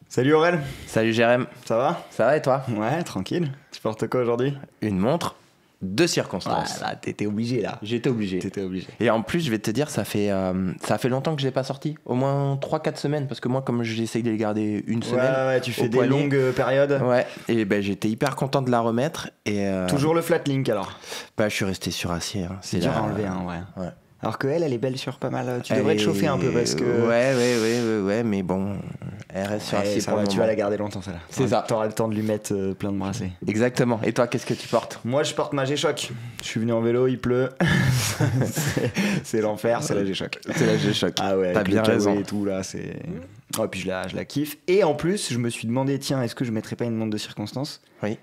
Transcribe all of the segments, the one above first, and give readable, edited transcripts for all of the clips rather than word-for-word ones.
Salut Aurel, Salut Jérém, ça va? ça va et toi? Ouais, tranquille. Tu portes quoi aujourd'hui? Une montre de circonstance. Là, t'étais obligé là. J'étais obligé. T'étais obligé. Et en plus, je vais te dire, ça fait longtemps que je l'ai pas sorti. Au moins 3-4 semaines. Parce que moi, comme j'essaye de les garder une semaine. Ouais, tu fais au des poignet, longues périodes. Ouais, et ben j'étais hyper content de la remettre. Et Toujours le flat link alors. bah, je suis resté sur acier. Hein. C'est dur à enlever, hein, ouais. Ouais. Alors qu'elle est belle sur pas mal. Tu devrais te chauffer un peu parce que. Ouais, mais bon, elle reste sur acier ça pour va, le tu moment. vas la garder longtemps celle-là. C'est ça. T'auras le temps de lui mettre plein de bracelets. Exactement. Et toi, qu'est-ce que tu portes? Moi je porte ma G-Shock. Je suis venu en vélo, il pleut. c'est l'enfer, c'est la G-Shock. C'est la G-Shock. Ah ouais, T'as avec bien le kawaii raison. et tout là, c'est. Ouais, puis je la kiffe. Et en plus, je me suis demandé, tiens, est-ce que je mettrais pas une montre de circonstance? Oui.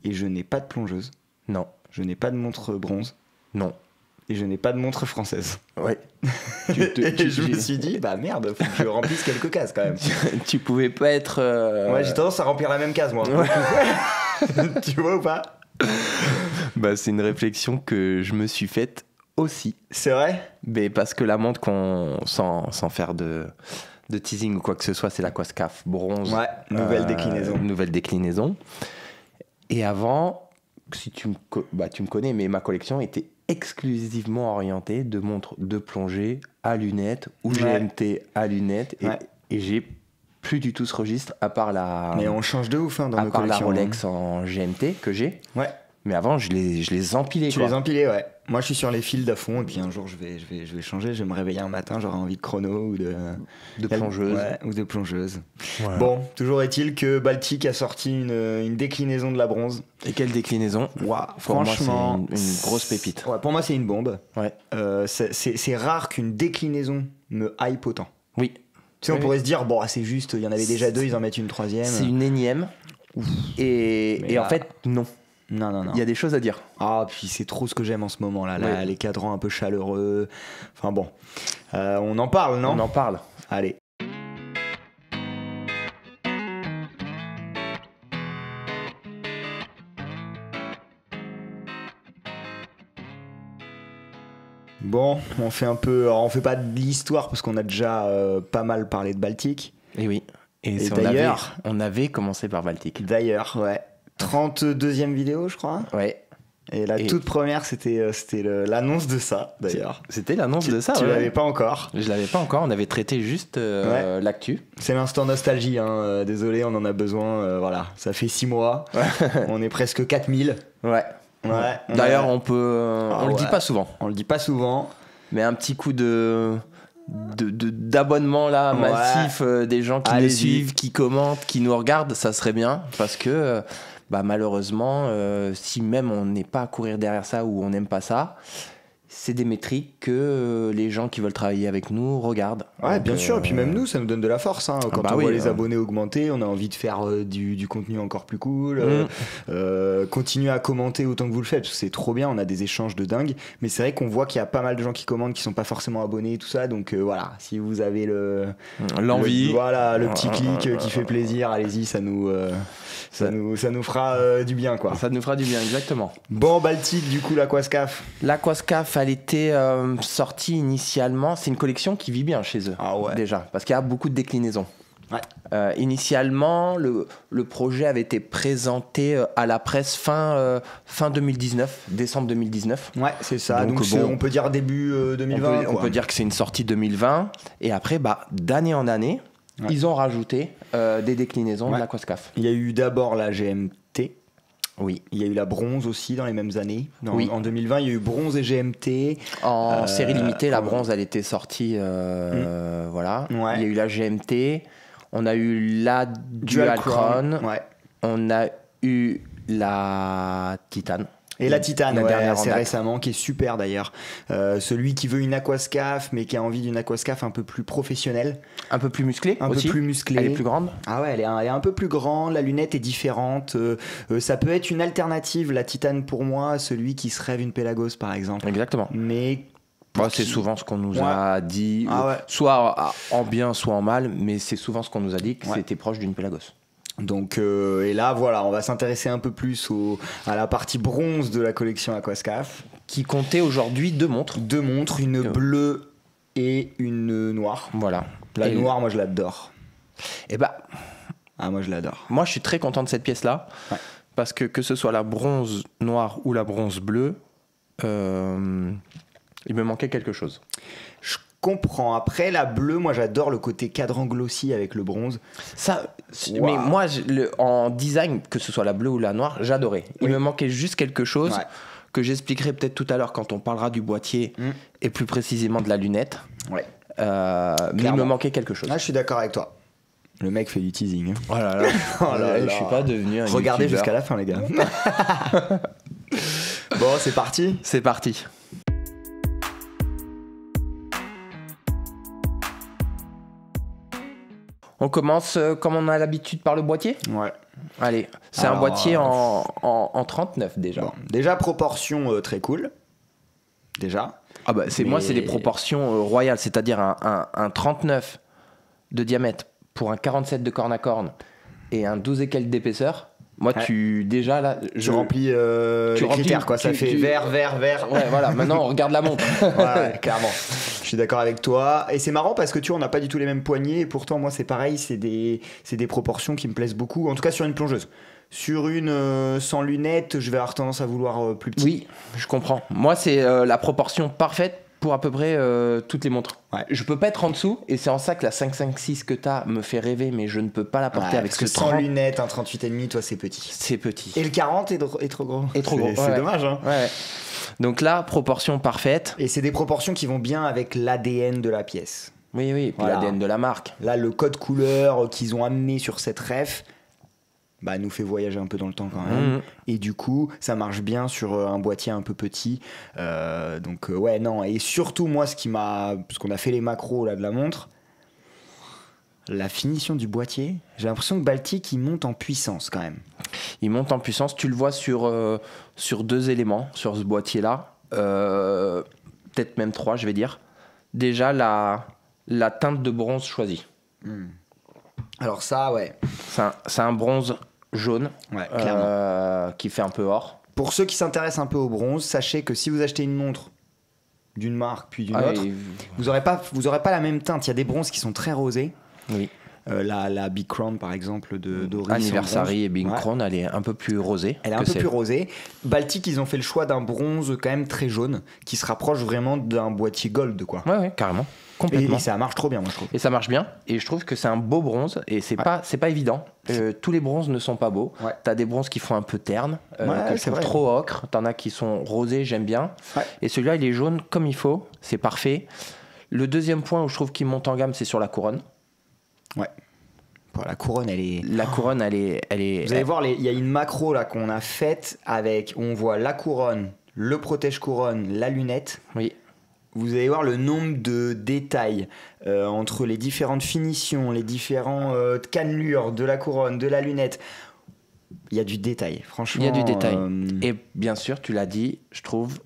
Et je n'ai pas de plongeuse, Non. je n'ai pas de montre bronze, Non. et je n'ai pas de montre française. Ouais. Et je me suis dit, bah merde, faut que je remplisse quelques cases quand même. Tu pouvais pas être. Ouais, j'ai tendance à remplir la même case moi. Ouais. Tu vois ou pas? Bah, c'est une réflexion que je me suis faite aussi. C'est vrai? Mais parce que la montre sans faire de teasing ou quoi que ce soit, c'est la Quascaf bronze. Ouais, nouvelle déclinaison. Nouvelle déclinaison. Et avant, si tu me connais, mais ma collection était exclusivement orientée de montres de plongée à lunettes ou GMT à lunettes. Et j'ai plus du tout ce registre à part la. Mais on change de ouf hein, dans à nos part la collections. Rolex en GMT que j'ai. Ouais. Mais avant, je les empilais. Tu les empilais, ouais. Moi, je suis sur les fils à fond, et puis un jour, je vais changer. Je vais me réveiller un matin, j'aurai envie de chrono ou de plongeuse. Ouais, ou de plongeuse. Ouais. Bon, toujours est-il que Baltic a sorti une déclinaison de la bronze. Et quelle déclinaison? Ouah, Pour franchement, moi, c'est une grosse pépite. Ouais, pour moi, c'est une bombe. Ouais. C'est rare qu'une déclinaison me hype autant. Oui. Tu sais, on Oui. pourrait se dire, bon, c'est juste, il y en avait déjà deux, ils en mettent une troisième. C'est une énième. Et là- en fait, non. Non. Il y a des choses à dire. Ah, puis c'est trop ce que j'aime en ce moment là, Oui. les cadrans un peu chaleureux. Enfin bon, on en parle, non? On en parle. Allez. Bon, on fait un peu, alors on fait pas de l'histoire parce qu'on a déjà pas mal parlé de Baltic. Et oui. Et d'ailleurs- on avait commencé par Baltic. D'ailleurs, ouais. 32e vidéo, je crois. Ouais. Et la toute première, c'était l'annonce de ça, d'ailleurs. C'était l'annonce de ça. Tu ouais. l'avais pas encore. Je l'avais pas encore. On avait traité juste l'actu. C'est l'instant nostalgie, hein. Désolé, on en a besoin. Voilà, ça fait 6 mois. On est presque 4000. Ouais. Ouais. D'ailleurs, on on peut. On le dit pas souvent. On le dit pas souvent. Mais un petit coup d'abonnement là Ouais. massif des gens qui nous Allez-y. suivent, qui commentent, qui nous regardent, ça serait bien parce que bah, malheureusement si même on n'est pas à courir derrière ça ou on n'aime pas ça, c'est des métriques que les gens qui veulent travailler avec nous regardent. Ouais, Donc, bien sûr. Et puis même nous, ça nous donne de la force. Hein. Quand bah on oui, voit les hein. abonnés augmenter, on a envie de faire du contenu encore plus cool. Continuer à commenter autant que vous le faites, parce que c'est trop bien. On a des échanges de dingue. Mais c'est vrai qu'on voit qu'il y a pas mal de gens qui commentent, qui sont pas forcément abonnés et tout ça. Donc voilà, si vous avez l'envie, voilà, le petit clic qui fait plaisir, allez-y, ça nous fera du bien, quoi. ça nous fera du bien, exactement. Bon, Baltic, du coup, la Quascaf. La Quascaf, elle était sortie initialement. C'est une collection qui vit bien chez eux, Ah ouais. déjà, parce qu'il y a beaucoup de déclinaisons. Ouais. Initialement, le projet avait été présenté à la presse fin 2019, décembre 2019. Ouais, c'est ça. Donc, Donc, bon, on peut dire début 2020. On peut dire que c'est une sortie 2020. Et après, bah, d'année en année, ils ont rajouté des déclinaisons de la Quascaf. Il y a eu d'abord la GMT. Oui. Il y a eu la bronze aussi dans les mêmes années. Oui. En 2020, il y a eu bronze et GMT. En série limitée, la bronze, elle était sortie. Voilà. Ouais. Il y a eu la GMT. On a eu la Dualchron. Ouais. On a eu la Titane. Et la Titane, La ouais, dernière en assez date. récemment, qui est super d'ailleurs. Celui qui veut une Aquascaf, mais qui a envie d'une Aquascaf un peu plus professionnelle. Un peu plus musclée Un aussi. peu plus musclée. Elle est plus grande. Ah ouais, elle est un peu plus grande, la lunette est différente. Ça peut être une alternative, la Titane pour moi, à celui qui se rêve une Pelagos par exemple. Exactement. Mais Bah, c'est souvent ce qu'on nous a dit, Ah ouais. soit en bien, soit en mal, mais c'est souvent ce qu'on nous a dit que c'était proche d'une Pelagos. donc, et là, voilà, on va s'intéresser un peu plus à la partie bronze de la collection Aquascaf. Qui comptait aujourd'hui 2 montres. 2 montres, une bleue et une noire. Voilà. La Et- noire, moi je l'adore. Et bah, Ah, moi je l'adore. Moi, je suis très content de cette pièce-là. Ouais. Parce que ce soit la bronze noire ou la bronze bleue, il me manquait quelque chose. Je comprends. Après, la bleue, moi j'adore le côté cadran glossy avec le bronze. Ça, Wow. mais moi, en design, que ce soit la bleue ou la noire, j'adorais. Il Oui. me manquait juste quelque chose Ouais. que j'expliquerai peut-être tout à l'heure quand on parlera du boîtier et plus précisément de la lunette. Ouais. Mais il Clairement. me manquait quelque chose. Ah, je suis d'accord avec toi. Le mec fait du teasing. Oh là là, Oh là je là. suis pas devenu un Regardez youtubeur. jusqu'à la fin, les gars. Bon, c'est parti. C'est parti. On commence comme on a l'habitude par le boîtier. Ouais. Allez, c'est un Alors, boîtier en 39 déjà. Bon, déjà, proportion très cool. Déjà. Ah bah Mais- moi, c'est des proportions royales, c'est-à-dire un 39 de diamètre pour un 47 de corne à corne et un 12 et quelques d'épaisseur. Moi, Ouais. déjà là, Je remplis les remplis- critères, quoi. Ça tu- fait tu- vert, vert, vert. Ouais, voilà, maintenant on regarde la montre. Ouais, clairement. Je suis d'accord avec toi. Et c'est marrant parce que tu vois, on n'a pas du tout les mêmes poignées. Et pourtant, moi, c'est pareil. C'est des proportions qui me plaisent beaucoup. En tout cas, sur une plongeuse. Sur une sans lunettes, je vais avoir tendance à vouloir plus petit. Oui, je comprends. Moi, c'est la proportion parfaite pour à peu près toutes les montres. Ouais. Je peux pas être en dessous, et c'est en ça que la 556 que t'as me fait rêver, mais je ne peux pas la porter Ouais, avec parce ce que sans 30. lunettes, un 38,5, toi, c'est petit. C'est petit. Et le 40 est trop gros. Et trop gros. C'est Ouais. dommage, hein. Ouais. Donc là, proportion parfaite. Et c'est des proportions qui vont bien avec l'ADN de la pièce. Oui, oui, et puis Voilà. l'ADN de la marque. Là, le code couleur qu'ils ont amené sur cette ref, bah, nous fait voyager un peu dans le temps quand même. Mhm. Et du coup, ça marche bien sur un boîtier un peu petit. Ouais, non. Et surtout, moi, parce qu'on a fait les macros là, de la montre, la finition du boîtier, j'ai l'impression que Baltic, il monte en puissance quand même. Il monte en puissance. Tu le vois sur deux éléments, sur ce boîtier-là. Peut-être même trois, je vais dire. Déjà, la teinte de bronze choisie. Alors ça, ouais. C'est un bronze jaune Ouais, clairement. qui fait un peu or. Pour ceux qui s'intéressent un peu au bronze, sachez que si vous achetez une montre d'une marque puis d'une autre, et- vous aurez pas la même teinte. Il y a des bronzes qui sont très rosés. oui. La Big Crown par exemple de Doris. Anniversary et Big Ouais. Crown, elle est un peu plus rosée. Elle est un que peu celle- plus rosée. Baltic, ils ont fait le choix d'un bronze quand même très jaune qui se rapproche vraiment d'un boîtier gold, quoi. Ouais, ouais, carrément. Et Complètement. ça marche trop bien, moi je trouve. Et ça marche bien. Et je trouve que c'est un beau bronze. Et c'est pas évident. Tous les bronzes ne sont pas beaux. Ouais. T'as des bronzes qui font un peu terne, Ouais, que je c'est trouve vrai. trop ocre. T'en as qui sont rosés, j'aime bien. Ouais. Et celui-là, il est jaune comme il faut. C'est parfait. Le deuxième point où je trouve qu'il monte en gamme, c'est sur la couronne. Ouais. Bon, la couronne, elle est. La couronne, elle est. Vous allez voir, il y a une macro là qu'on a faite avec. On voit la couronne, le protège-couronne, la lunette. Oui. Vous allez voir le nombre de détails entre les différentes finitions, les différents cannelures de la couronne, de la lunette. Il y a du détail, franchement. Il y a du détail. Et bien sûr, tu l'as dit, je trouve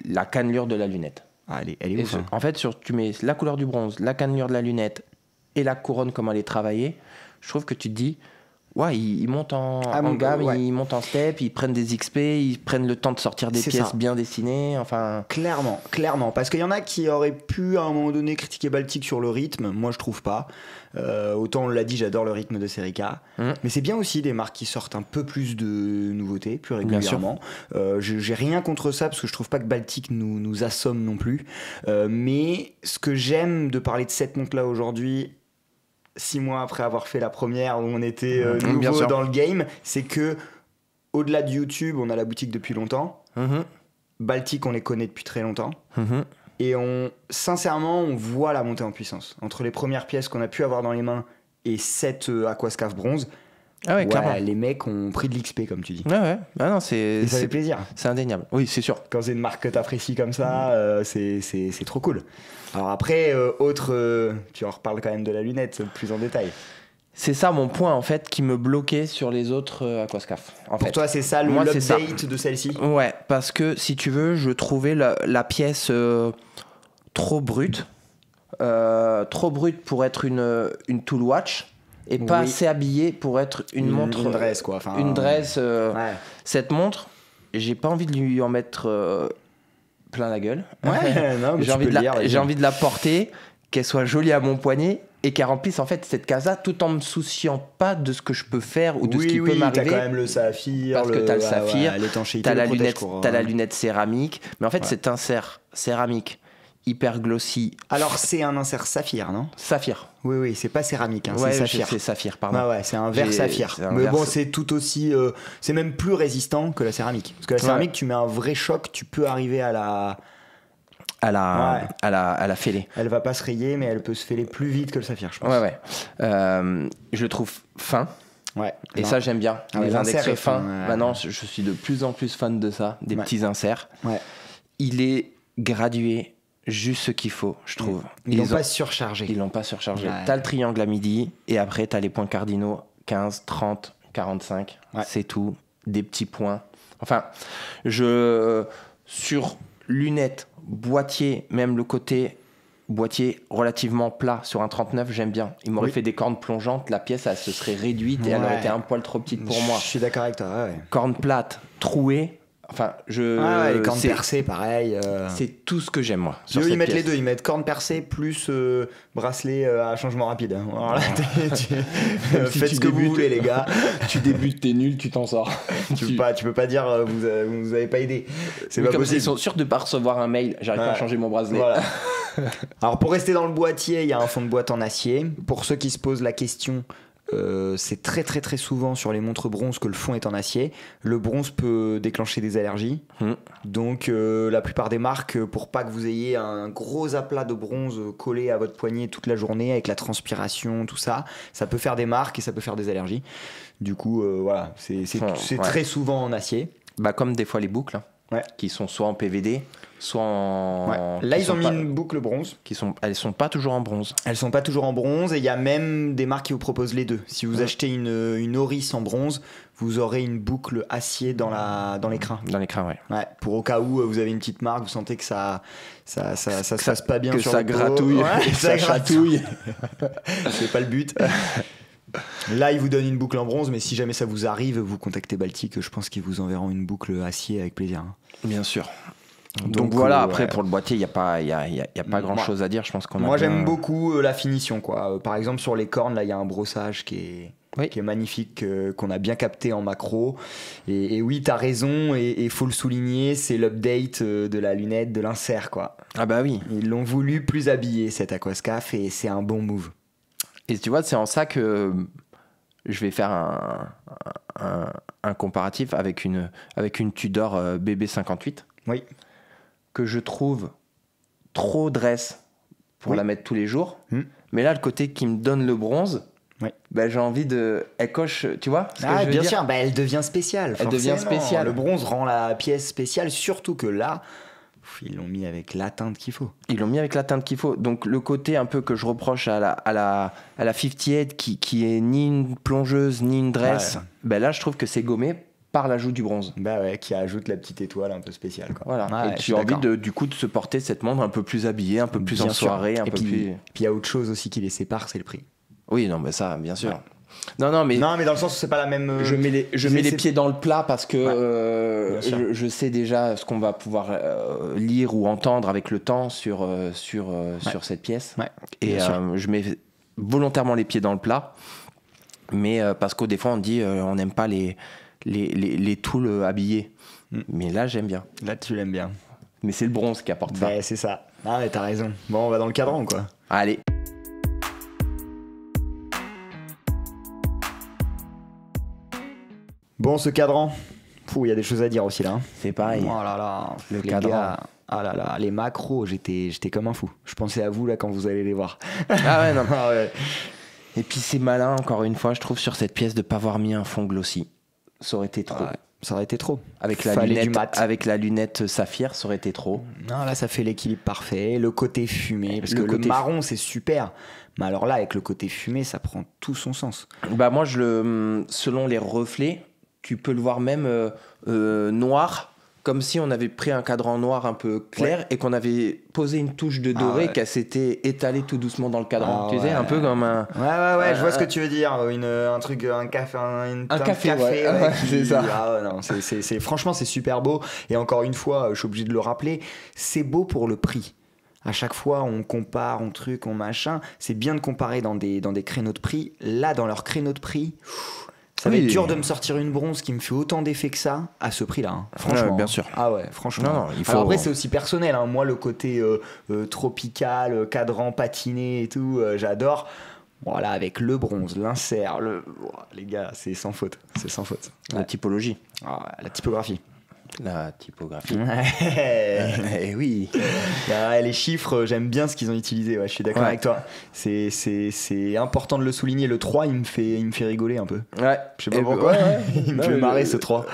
la cannelure de la lunette. Elle est ouf. Hein. En fait, tu mets la couleur du bronze, la cannelure de la lunette et la couronne, comme elle est travaillée, je trouve que tu te dis, ouais, ils montent en gamme, ouais. ils montent en step, ils prennent des XP, ils prennent le temps de sortir des C'est pièces ça. bien dessinées, enfin... Clairement. Parce qu'il y en a qui auraient pu à un moment donné critiquer Baltic sur le rythme. Moi, je trouve pas. Autant on l'a dit, j'adore le rythme de Serica. Mais c'est bien aussi des marques qui sortent un peu plus de nouveautés, plus régulièrement. J'ai rien contre ça parce que je trouve pas que Baltic nous assomme non plus. Mais ce que j'aime de parler de cette montre-là aujourd'hui, 6 mois après avoir fait la première où on était bien nouveau sûr. dans le game, c'est que au-delà de YouTube, on a la boutique depuis longtemps. Baltic, on les connaît depuis très longtemps. Et sincèrement, on voit la montée en puissance. Entre les premières pièces qu'on a pu avoir dans les mains et cette Aquascaf bronze, Ah ouais, clairement. les mecs ont pris de l'XP, comme tu dis. Ouais, ouais. Ah non, Et ça fait plaisir. c'est indéniable. Oui, c'est sûr. Quand c'est une marque que t'apprécies comme ça, c'est trop cool. Alors après, tu en reparles quand même de la lunette plus en détail. C'est ça mon point, en fait, qui me bloquait sur les autres Aquascaf. Pour toi, c'est ça Moi, c'est ça. l'update de celle-ci? Ouais, parce que si tu veux, je trouvais la pièce trop brute. Trop brute pour être une tool watch et pas Oui. assez habillée pour être une montre. Une dress, quoi. Enfin, Une dress. Ouais. Cette montre, j'ai pas envie de lui en mettre plein la gueule. Ouais, non, mais j'ai tu peux le dire, vas-y. envie de la porter, qu'elle soit jolie à mon poignet et qui remplissent en fait cette case-là tout en me souciant pas de ce que je peux faire ou de ce qui peut m'arriver. T'as quand même le saphir, parce que t'as le saphir, l'étanchéité, t'as la lunette céramique, mais en fait cet insert céramique hyper glossy. Alors c'est un insert saphir, non? Saphir. Oui, c'est pas céramique, hein, ouais, c'est saphir. C'est saphir, pardon. Ah ouais, c'est un verre saphir. Mais bon, c'est tout aussi, c'est même plus résistant que la céramique. Parce que la céramique, tu mets un vrai choc, tu peux arriver à la fêler. Elle va pas se rayer, mais elle peut se fêler plus vite que le saphir, je pense. Ouais. Je le trouve fin. Ouais. Et ça, j'aime bien. Les inserts fins. Ouais. Maintenant, je suis de plus en plus fan de ça, des petits inserts. Ouais. Il est gradué, juste ce qu'il faut, je trouve. Ils l'ont pas surchargé. Ils l'ont pas surchargé. Ouais. T'as le triangle à midi, et après, t'as les points cardinaux 15, 30, 45. Ouais. C'est tout. Des petits points. Enfin, sur lunettes, boîtier, même le côté boîtier relativement plat sur un 39, j'aime bien. Il m'aurait fait des cornes plongeantes, la pièce elle se serait réduite et elle aurait été un poil trop petite pour moi. Je suis d'accord avec toi. Ouais. Cornes plates, trouées. Enfin, les cornes percées, pareil. C'est tout ce que j'aime, moi. Ils mettent les deux. Ils mettent cornes percées plus bracelet à changement rapide. Alors là, faites ce que vous voulez, les gars. Tu débutes, t'es nul, tu t'en sors. Tu peux pas dire vous avez pas aidé. C'est pas possible. Ils sont sûrs de pas recevoir un mail. J'arrive pas à changer mon bracelet. Voilà. Alors pour rester dans le boîtier, il y a un fond de boîte en acier. Pour ceux qui se posent la question. C'est très très très souvent sur les montres bronze que le fond est en acier. Le bronze peut déclencher des allergies. Donc la plupart des marques, pour pas que vous ayez un gros aplat de bronze collé à votre poignet toute la journée avec la transpiration, tout ça, ça peut faire des marques et ça peut faire des allergies. Du coup, voilà, c'est très souvent en acier. Bah, comme des fois les boucles, qui sont soit en PVD, soit en... Là, ils ont mis une boucle bronze. Elles sont pas toujours en bronze. Elles sont pas toujours en bronze et il y a même des marques qui vous proposent les deux. Si vous achetez une Oris en bronze, vous aurez une boucle acier dans l'écrin. Dans l'écrin, ouais. Pour au cas où vous avez une petite marque, vous sentez que ça se passe pas bien sur le dos. Que ça gratouille, que ça chatouille. C'est pas le but. Là, ils vous donnent une boucle en bronze, mais si jamais ça vous arrive, vous contactez Baltic. Je pense qu'ils vous enverront une boucle acier avec plaisir. Bien sûr. Donc voilà, après pour le boîtier, il n'y a pas grand chose à dire. Je pense Moi, j'aime beaucoup la finition, quoi. Par exemple, sur les cornes, là, il y a un brossage qui est magnifique, qu'on a bien capté en macro. Et oui, t'as raison, et il faut le souligner, c'est l'update de la lunette, de l'insert, quoi. Ah bah oui. Ils l'ont voulu plus habillé, cet Aquascaf, et c'est un bon move. Et tu vois, c'est en ça que je vais faire un comparatif avec une Tudor BB58. Oui. Que je trouve trop dresse pour la mettre tous les jours. Mais là, le côté qui me donne le bronze, j'ai envie de... Elle coche, tu vois ce que je veux bien dire. sûr, elle devient spéciale. Elle devient spéciale. Le bronze rend la pièce spéciale, surtout que là... Ils l'ont mis avec la teinte qu'il faut. Donc le côté un peu que je reproche à la 58 qui est ni une plongeuse ni une dresse, là je trouve que c'est gommé par l'ajout du bronze. Qui ajoute la petite étoile un peu spéciale, quoi. Voilà. Et tu as envie du coup de se porter cette montre un peu plus habillée, un peu plus en soirée, plus... Puis il y a autre chose aussi qui les sépare, c'est le prix. Oui, non, mais ça, bien sûr. Non, mais dans le sens où c'est pas la même. Je mets les pieds dans le plat parce que je sais déjà ce qu'on va pouvoir lire ou entendre avec le temps sur cette pièce. Et je mets volontairement les pieds dans le plat, mais parce qu'au des fois on dit on n'aime pas les tools habillés. Mais là j'aime bien. Là tu l'aimes bien. Mais c'est le bronze qui apporte ça. C'est ça. Ah mais t'as raison. Bon, on va dans le cadran, quoi. Allez. Bon, ce cadran, il y a des choses à dire aussi là. C'est pareil. Oh là là, le cadran. Gars, ah là là, les macros, j'étais comme un fou. Je pensais à vous là quand vous allez les voir. Ah ouais, non. Et puis c'est malin, encore une fois, je trouve, sur cette pièce de pas avoir mis un fond glossy. Ça aurait été trop. Ça aurait été trop. Avec la lunette saphir, ça aurait été trop. Non, là, ça fait l'équilibre parfait. Le côté fumé, parce que le marron, c'est super. Mais alors là, avec le côté fumé, ça prend tout son sens. Bah moi, selon les reflets, tu peux le voir même noir, comme si on avait pris un cadran noir un peu clair et qu'on avait posé une touche de doré qui s'était étalée tout doucement dans le cadran. Tu sais, un peu comme un... Ouais, je vois ce que tu veux dire. Un truc, un café, un café, c'est ça. Non, franchement, c'est super beau. Et encore une fois, je suis obligé de le rappeler, c'est beau pour le prix. À chaque fois, on compare, on truc, on machin. C'est bien de comparer dans des créneaux de prix. Là, dans leur créneau de prix, ça va être dur de me sortir une bronze qui me fait autant d'effet que ça à ce prix-là. Hein. Franchement. Bien sûr. Ah ouais, franchement. Non, il faut... Alors après, c'est aussi personnel. Hein. Moi, le côté tropical, cadran, patiné et tout, j'adore. Voilà, avec le bronze, l'insert, les gars, c'est sans faute. C'est sans faute. La typologie. Ah, la typographie. La typographie. Eh oui. Les chiffres, j'aime bien ce qu'ils ont utilisé. Ouais, je suis d'accord avec toi. C'est important de le souligner. Le 3, il me fait rigoler un peu. Ouais. Je sais pas pourquoi. Il me fait marrer ce 3.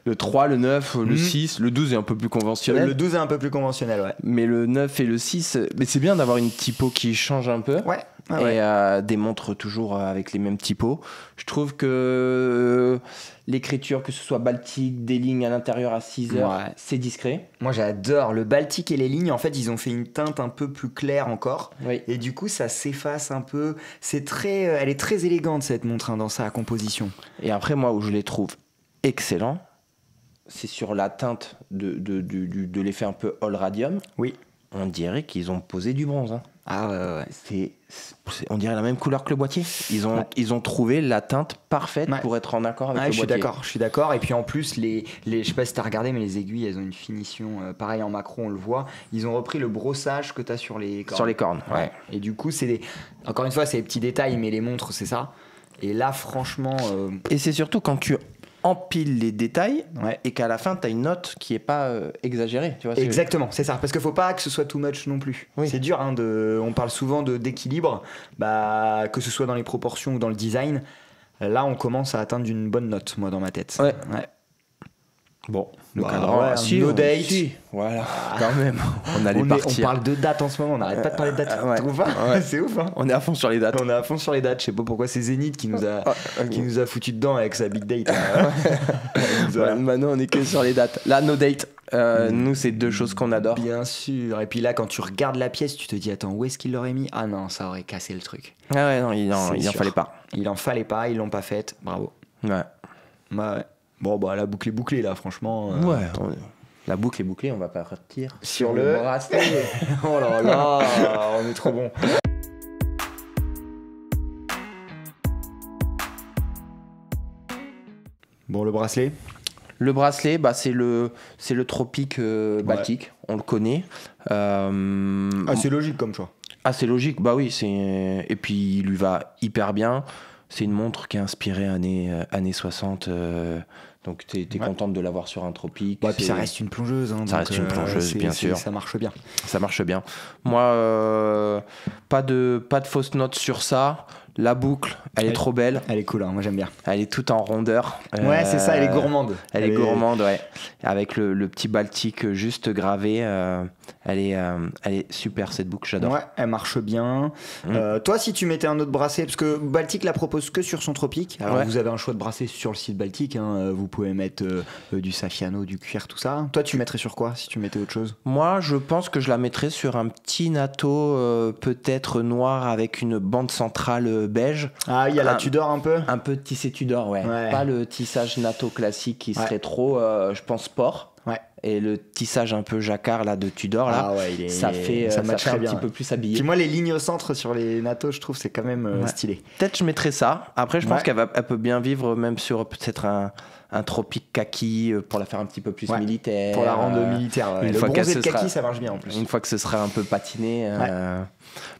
Le 3, le 9, le 6, le 12 est un peu plus conventionnel. Le 12 est un peu plus conventionnel, ouais. Mais le 9 et le 6, mais c'est bien d'avoir une typo qui change un peu. Ouais. Et des montres toujours avec les mêmes typos. Je trouve que l'écriture, que ce soit Baltique, des lignes à l'intérieur à 6 heures, c'est discret. Moi j'adore le Baltique et les lignes. En fait, ils ont fait une teinte un peu plus claire encore. Oui. Et du coup, ça s'efface un peu. Elle est très élégante cette montre dans sa composition. Et après, moi, où je les trouve excellents, c'est sur la teinte de l'effet un peu all radium. Oui. On dirait qu'ils ont posé du bronze. Hein. Ah ouais. On dirait la même couleur que le boîtier. Ils ont trouvé la teinte parfaite pour être en accord avec le boîtier. Je suis d'accord. Et puis en plus, je sais pas si t'as regardé, mais les aiguilles, elles ont une finition. Pareil en macro, on le voit. Ils ont repris le brossage que t'as sur les cornes. Sur les cornes, ouais. Et du coup, encore une fois, c'est des petits détails, mais les montres, c'est ça. Et là, franchement. Et c'est surtout quand tu empile les détails et qu'à la fin tu as une note qui est pas exagérée, tu vois. Exactement, c'est ça, parce qu'il faut pas que ce soit too much non plus. C'est dur, hein, on parle souvent d'équilibre, que ce soit dans les proportions ou dans le design. Là on commence à atteindre une bonne note, moi, dans ma tête. Ouais. Bon, le cadran, no date. Voilà, quand même. On allait partir. On parle de date en ce moment, on n'arrête pas de parler de date. C'est ouf, hein. On est à fond sur les dates. Je sais pas pourquoi c'est Zénith qui nous a foutu dedans avec sa big date. Maintenant on est que sur les dates. Là, no date. Nous, c'est deux choses qu'on adore. Bien sûr. Et puis là, quand tu regardes la pièce, tu te dis attends, où est-ce qu'il l'aurait mis ? Ah non, ça aurait cassé le truc. Ah ouais, non, il en fallait pas. Il en fallait pas, ils l'ont pas faite. Bravo. Ouais. Bon, la boucle est bouclée là, franchement. La boucle est bouclée, on va partir sur le bracelet. Oh là là, on est trop bon. Bon, le bracelet. Le bracelet, c'est le tropique baltique, on le connaît. C'est logique comme choix. C'est logique, oui. Et puis il lui va hyper bien. C'est une montre qui est inspirée années 60. Donc t'es contente de l'avoir sur un tropique. Puis ça reste une plongeuse. Hein, ça reste une plongeuse, bien sûr. Ça marche bien. Ça marche bien. Moi, pas de fausses notes sur ça. La boucle, elle est trop belle. Elle est cool, hein, moi j'aime bien. Elle est toute en rondeur. Ouais, c'est ça, elle est gourmande. Elle est gourmande, ouais. Avec le petit Baltique juste gravé. Elle est super cette boucle, j'adore. Ouais, elle marche bien. Toi, si tu mettais un autre bracelet, parce que Baltique la propose que sur son tropique. Alors vous avez un choix de bracelet sur le site Baltique. Hein, vous pouvez mettre du Saffiano, du cuir, tout ça. Toi, tu mettrais sur quoi si tu mettais autre chose ? Moi, je pense que je la mettrais sur un petit natto, peut-être noir avec une bande centrale beige. Ah, il y a la Tudor un peu. Un peu tissé Tudor, ouais. Pas le tissage natto classique qui serait trop, je pense, sport. Ouais. Et le tissage un peu jacquard là de Tudor là, ça fait un petit peu plus habillé. Puis moi les lignes au centre sur les nattos, je trouve c'est quand même stylé. Peut-être je mettrais ça. Après je pense qu'elle peut bien vivre même sur peut-être un tropique kaki pour la faire un petit peu plus militaire. Pour la rendre militaire. Une le fois bronzé de kaki ça marche bien en plus. Une fois que ce sera un peu patiné.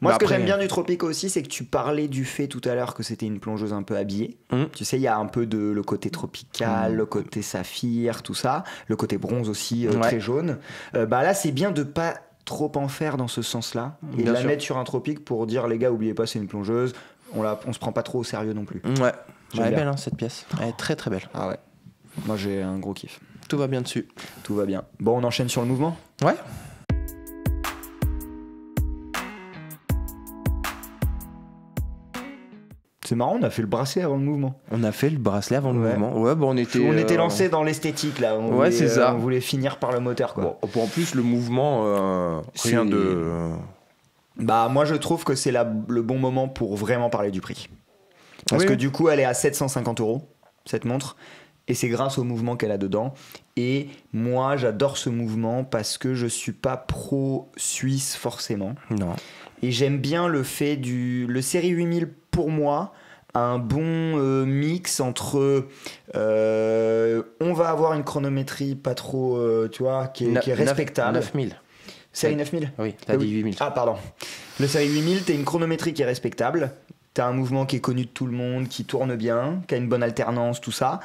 Moi, ce que j'aime bien du tropique aussi, c'est que tu parlais du fait tout à l'heure que c'était une plongeuse un peu habillée. Tu sais, il y a un peu le côté tropical, le côté saphir, tout ça, le côté bronze aussi, très jaune. Là, c'est bien de pas trop en faire dans ce sens-là et de la mettre sur un tropique pour dire les gars, oubliez pas, c'est une plongeuse. On se prend pas trop au sérieux non plus. Ouais, elle est belle hein, cette pièce. Elle est très très belle. Ah ouais. Moi, j'ai un gros kiff. Tout va bien dessus. Tout va bien. Bon, on enchaîne sur le mouvement ? Ouais. C'est marrant, on a fait le bracelet avant le mouvement. On a fait le bracelet avant le mouvement. Ouais, on était lancé dans l'esthétique là. C'est ça. On voulait finir par le moteur quoi. Bon, en plus le mouvement, rien de. Moi je trouve que c'est le bon moment pour vraiment parler du prix. Parce que du coup elle est à 750 € cette montre. Et c'est grâce au mouvement qu'elle a dedans. Et moi, j'adore ce mouvement parce que je suis pas pro-suisse forcément. Non. Et j'aime bien le fait le série 8000 pour moi a un bon mix entre on va avoir une chronométrie pas trop, tu vois, qui est respectable. 9000. Série 9000 ? Oui, t'as dit 8000. Ah, pardon. Le série 8000, t'as une chronométrie qui est respectable. T'as un mouvement qui est connu de tout le monde, qui tourne bien, qui a une bonne alternance, tout ça.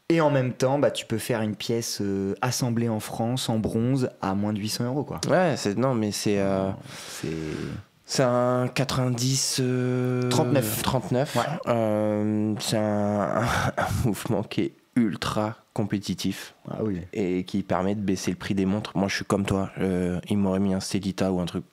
Et en même temps, bah, tu peux faire une pièce assemblée en France, en bronze, à moins de 800 €, quoi. Ouais, c'est un 90... 39. Ouais. C'est un mouvement qui est ultra compétitif. Ah oui. Et qui permet de baisser le prix des montres. Moi, je suis comme toi. Il m'aurait mis un Stellita ou un truc.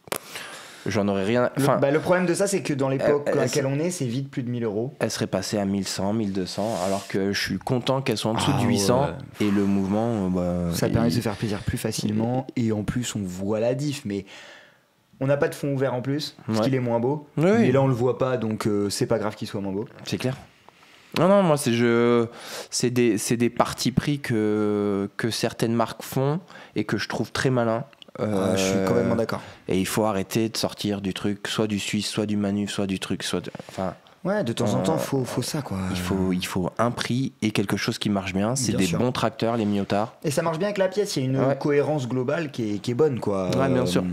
J'en aurais rien... Le problème de ça, c'est que dans l'époque à laquelle on est, c'est vite plus de 1000 €. Elle serait passée à 1100, 1200, alors que je suis content qu'elle soit en dessous de 800. Ouais. Et le mouvement... ça permet de se faire plaisir plus facilement. Et en plus, on voit la diff. Mais on n'a pas de fond ouvert en plus, parce qu'il est moins beau. Oui. Mais là, on le voit pas, donc c'est pas grave qu'il soit moins beau. C'est clair. Non, moi, c'est des partis pris que certaines marques font et que je trouve très malins. Je suis complètement d'accord. Et il faut arrêter de sortir du truc, soit du suisse, soit du manuf, soit du truc, ouais, de temps en temps, faut ça, quoi. Il faut un prix et quelque chose qui marche bien. C'est des bons tracteurs, les Miyota. Et ça marche bien avec la pièce. Il y a une cohérence globale qui est bonne, quoi. Ouais, bien sûr.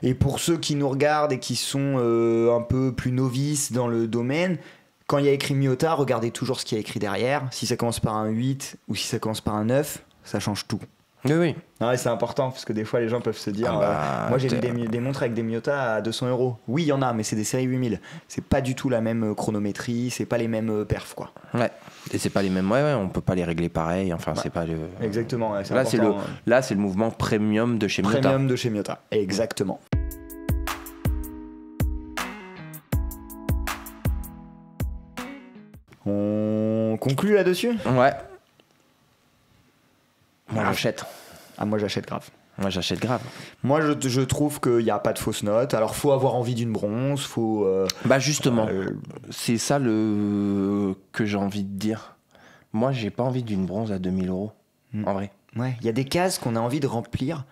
Et pour ceux qui nous regardent et qui sont un peu plus novices dans le domaine, quand il y a écrit Miyota, regardez toujours ce qu'il y a écrit derrière. Si ça commence par un 8 ou si ça commence par un 9, ça change tout. Oui. Ouais, c'est important parce que des fois les gens peuvent se dire moi j'ai vu des montres avec des Miyota à 200 €. Oui, il y en a, mais c'est des séries 8000. C'est pas du tout la même chronométrie, c'est pas les mêmes perfs, quoi. Ouais. Et c'est pas les mêmes. Ouais, on peut pas les régler pareil. Enfin, c'est pas le. Exactement. Ouais, là, c'est le mouvement premium de chez Miyota. Premium de chez Miyota. Exactement. On conclut là-dessus ? Ouais. Moi, j'achète. Ah, moi, j'achète grave. Moi, je trouve qu'il n'y a pas de fausse note. Alors, faut avoir envie d'une bronze, faut... justement, c'est ça que j'ai envie de dire. Moi, j'ai pas envie d'une bronze à 2000 €, en vrai. Ouais, il y a des cases qu'on a envie de remplir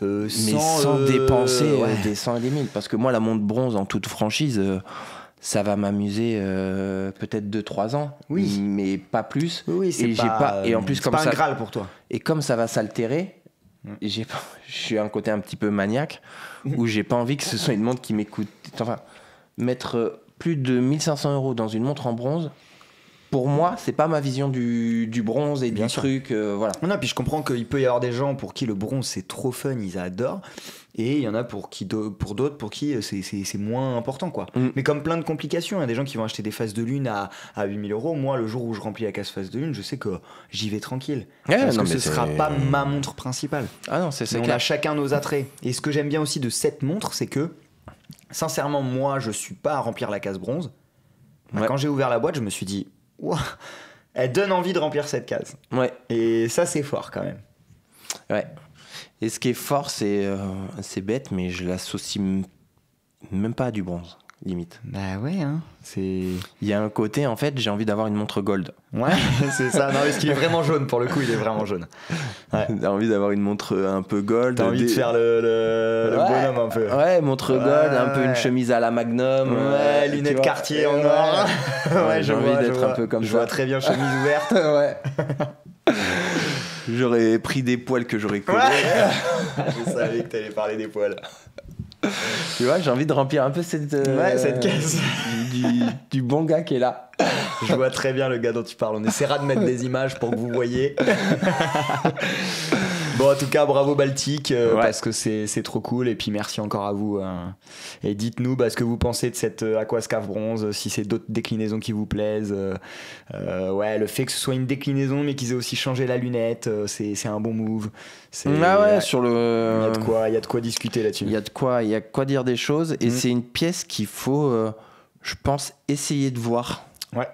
mais sans dépenser des 100 et des 1000. Parce que moi, la montre bronze, en toute franchise... ça va m'amuser peut-être 2-3 ans, mais pas plus. Oui, et en plus, comme pas un Graal pour toi. Et comme ça va s'altérer, je suis un côté un petit peu maniaque, où j'ai pas envie que ce soit une montre qui m'écoute. Enfin, mettre plus de 1500 € dans une montre en bronze, pour moi, c'est pas ma vision du bronze et du truc. Voilà. Non, puis je comprends qu'il peut y avoir des gens pour qui le bronze c'est trop fun, ils adorent. Et il y en a pour d'autres pour qui c'est moins important, quoi. Mais comme plein de complications, il y a des gens qui vont acheter des faces de lune à 8000 €. Moi, le jour où je remplis la case face de lune, je sais que j'y vais tranquille. Parce que ce sera pas ma montre principale. Ah non, c'est on a chacun nos attraits. Et ce que j'aime bien aussi de cette montre, c'est que, sincèrement, moi, je suis pas à remplir la case bronze. Quand j'ai ouvert la boîte, je me suis dit, wow, elle donne envie de remplir cette case. Ouais. Et ça, c'est fort quand même. Ouais. Et ce qui est fort, c'est bête, mais je l'associe même pas à du bronze, limite. Bah ouais, hein. Il y a un côté, en fait, j'ai envie d'avoir une montre gold. Ouais, c'est ça. Non, parce qu'il est vraiment jaune, pour le coup, il est vraiment jaune. Ouais. T'as envie d'avoir une montre un peu gold. T'as envie de faire le bonhomme un peu. Ouais, montre gold, un peu une chemise à la Magnum. Ouais, lunettes Cartier en noir. Ouais, j'ai envie d'être un peu comme ça. Je vois très bien chemise ouverte. Ouais. J'aurais pris des poils que j'aurais collés. Ouais. Je savais que t'allais parler des poils. Tu vois, j'ai envie de remplir un peu cette caisse du bon gars qui est là. Je vois très bien le gars dont tu parles. On essaiera de mettre des images pour que vous voyez. Bon, en tout cas, bravo Baltic, parce que c'est trop cool. Et puis merci encore à vous. Et dites-nous ce que vous pensez de cette Aquascaphe bronze, si c'est d'autres déclinaisons qui vous plaisent. Le fait que ce soit une déclinaison, mais qu'ils aient aussi changé la lunette, c'est un bon move. Sur le... Il y a de quoi discuter là-dessus. Il y a de quoi dire des choses. Et c'est une pièce qu'il faut, je pense, essayer de voir. Ouais.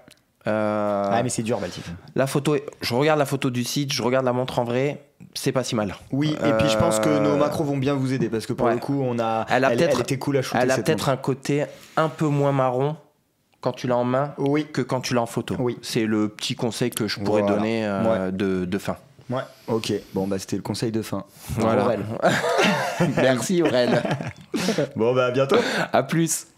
Mais c'est dur, Baltic. La photo, je regarde la photo du site, je regarde la montre en vrai, c'est pas si mal. Oui, et puis je pense que nos macros vont bien vous aider parce que pour le coup, elle était cool à shooter. Elle a peut-être un côté un peu moins marron quand tu l'as en main Oui. que quand tu l'as en photo. Oui. C'est le petit conseil que je pourrais donner de fin. Ouais, ok. Bon, bah, c'était le conseil de fin. Voilà. Aurel. Merci Aurel. Bon, bah, à bientôt. À plus.